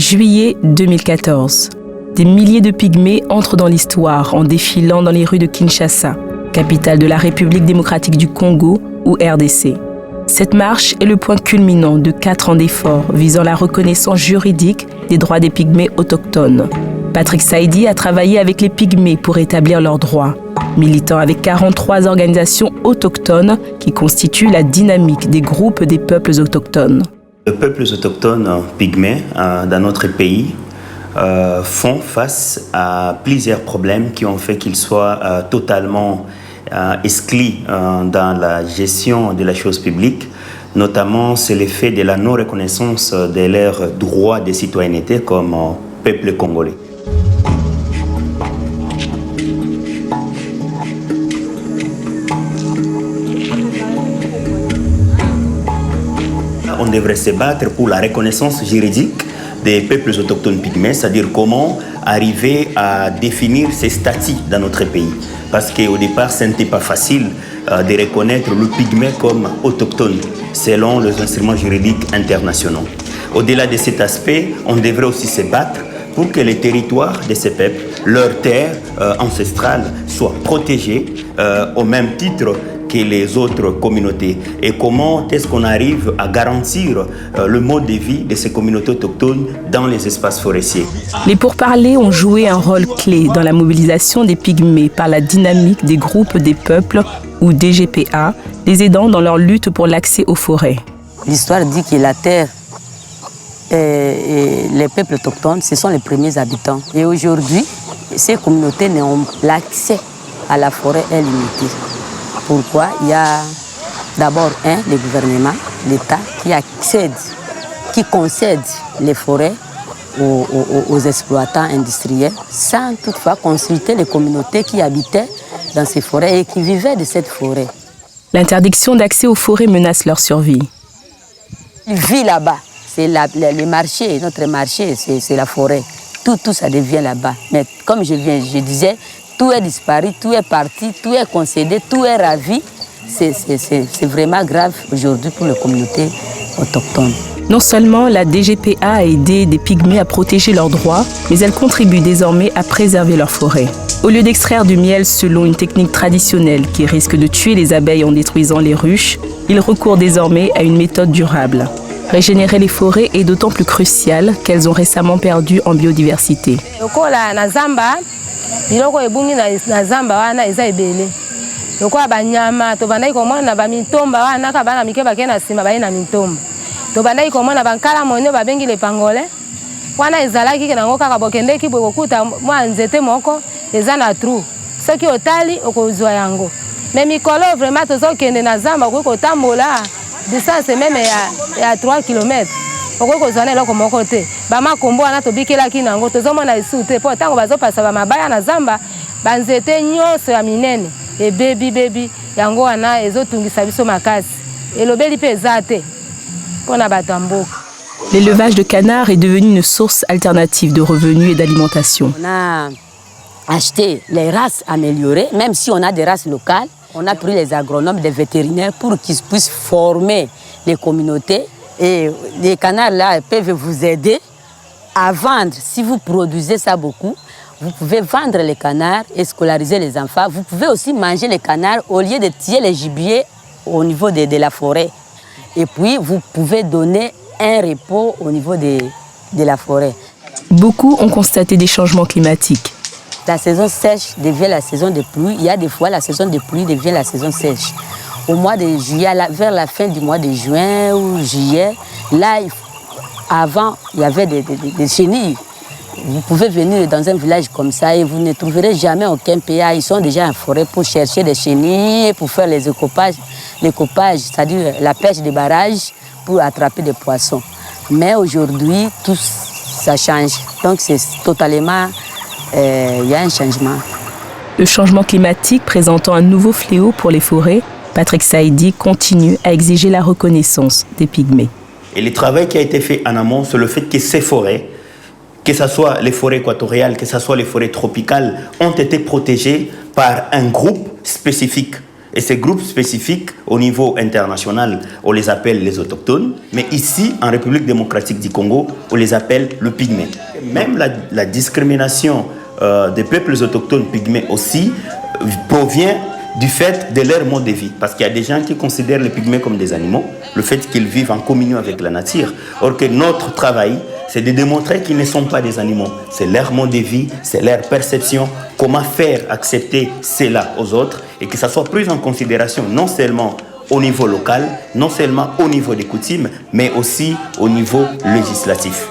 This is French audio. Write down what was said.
Juillet 2014. Des milliers de pygmées entrent dans l'histoire en défilant dans les rues de Kinshasa, capitale de la République démocratique du Congo ou RDC. Cette marche est le point culminant de 4 ans d'efforts visant la reconnaissance juridique des droits des pygmées autochtones. Patrick Saïdi a travaillé avec les pygmées pour établir leurs droits, militant avec 43 organisations autochtones qui constituent la dynamique des groupes des peuples autochtones. Les peuples autochtones pygmées dans notre pays font face à plusieurs problèmes qui ont fait qu'ils soient totalement exclus dans la gestion de la chose publique. Notamment, c'est l'effet de la non-reconnaissance de leurs droits de citoyenneté comme peuple congolais. On devrait se battre pour la reconnaissance juridique des peuples autochtones pygmées, c'est-à-dire comment arriver à définir ces statuts dans notre pays. Parce qu'au départ, ce n'était pas facile de reconnaître le pygmée comme autochtone selon les instruments juridiques internationaux. Au-delà de cet aspect, on devrait aussi se battre pour que les territoires de ces peuples, leurs terres ancestrales, soient protégés au même titre que les autres communautés. Et comment est-ce qu'on arrive à garantir le mode de vie de ces communautés autochtones dans les espaces forestiers. Les pourparlers ont joué un rôle clé dans la mobilisation des pygmées par la dynamique des groupes des peuples ou DGPA, les aidant dans leur lutte pour l'accès aux forêts. L'histoire dit que la terre et les peuples autochtones, ce sont les premiers habitants. Et aujourd'hui, ces communautés n'ont l'accès à la forêt est limité. Pourquoi? Il y a d'abord le gouvernement, l'État, qui concède les forêts aux exploitants industriels sans toutefois consulter les communautés qui habitaient dans ces forêts et qui vivaient de cette forêt. L'interdiction d'accès aux forêts menace leur survie. Ils vivent là-bas. C'est les marchés, notre marché, c'est la forêt. Tout ça devient là-bas. Mais comme je disais, tout est disparu, tout est parti, tout est concédé, tout est ravi. C'est vraiment grave aujourd'hui pour les communautés autochtones. Non seulement la DGPA a aidé des pygmées à protéger leurs droits, mais elle contribue désormais à préserver leurs forêts. Au lieu d'extraire du miel selon une technique traditionnelle qui risque de tuer les abeilles en détruisant les ruches, ils recourent désormais à une méthode durable. Régénérer les forêts est d'autant plus crucial qu'elles ont récemment perdu en biodiversité. Biloko ebungi na zamba wana eza ebele. Lokola banyama to bandai komona ba mitomba wana ka bana mike bakena sima ba ina mitomba. To bandai komona bankala monyo babengi le pangole. Wana ezalaki ke nango kaka bokende ki bokuta mwa nzete moko eza na trou. Soki otali okozwa yango. Mais mikolo vraiment tozokende na zamba ko tambola distance même ya 3 km. Okoko zwana eloko moko te bama kombo wana tobikelaki nango tozomona isu te po tango bazopasa ba mabaya na zamba banzete nyonso ya minene bebi yango wana ezotungisa biso makasi elobeli pe ezate pona batamboka. L'élevage de canards est devenu une source alternative de revenus et d'alimentation. On a acheté les races améliorées, même si on a des races locales. On a pris les agronomes, des vétérinaires pour qu'ils puissent former les communautés. Et les canards là peuvent vous aider à vendre. Si vous produisez ça beaucoup, vous pouvez vendre les canards et scolariser les enfants. Vous pouvez aussi manger les canards au lieu de tirer les gibiers au niveau de la forêt. Et puis, vous pouvez donner un repos au niveau de la forêt. Beaucoup ont constaté des changements climatiques. La saison sèche devient la saison de pluie. Il y a des fois la saison de pluie devient la saison sèche. Au mois de juillet, vers la fin du mois de juin ou juillet, là, avant, il y avait des chenilles. Vous pouvez venir dans un village comme ça et vous ne trouverez jamais aucun PA. Ils sont déjà en forêt pour chercher des chenilles, pour faire les écopages, c'est-à-dire la pêche des barrages pour attraper des poissons. Mais aujourd'hui, tout ça change. Donc c'est totalement, il y a un changement. Le changement climatique présentant un nouveau fléau pour les forêts, Patrick Saïdi continue à exiger la reconnaissance des pygmées. Et le travail qui a été fait en amont, c'est le fait que ces forêts, que ce soit les forêts équatoriales, que ce soit les forêts tropicales, ont été protégées par un groupe spécifique. Et ces groupes spécifiques, au niveau international, on les appelle les autochtones. Mais ici, en République démocratique du Congo, on les appelle le pygmée. Même la discrimination des peuples autochtones pygmées aussi provient du fait de leur mode de vie. Parce qu'il y a des gens qui considèrent les pygmées comme des animaux, le fait qu'ils vivent en communion avec la nature. Or que notre travail, c'est de démontrer qu'ils ne sont pas des animaux. C'est leur mode de vie, c'est leur perception, comment faire accepter cela aux autres et que ça soit pris en considération non seulement au niveau local, non seulement au niveau des coutumes, mais aussi au niveau législatif.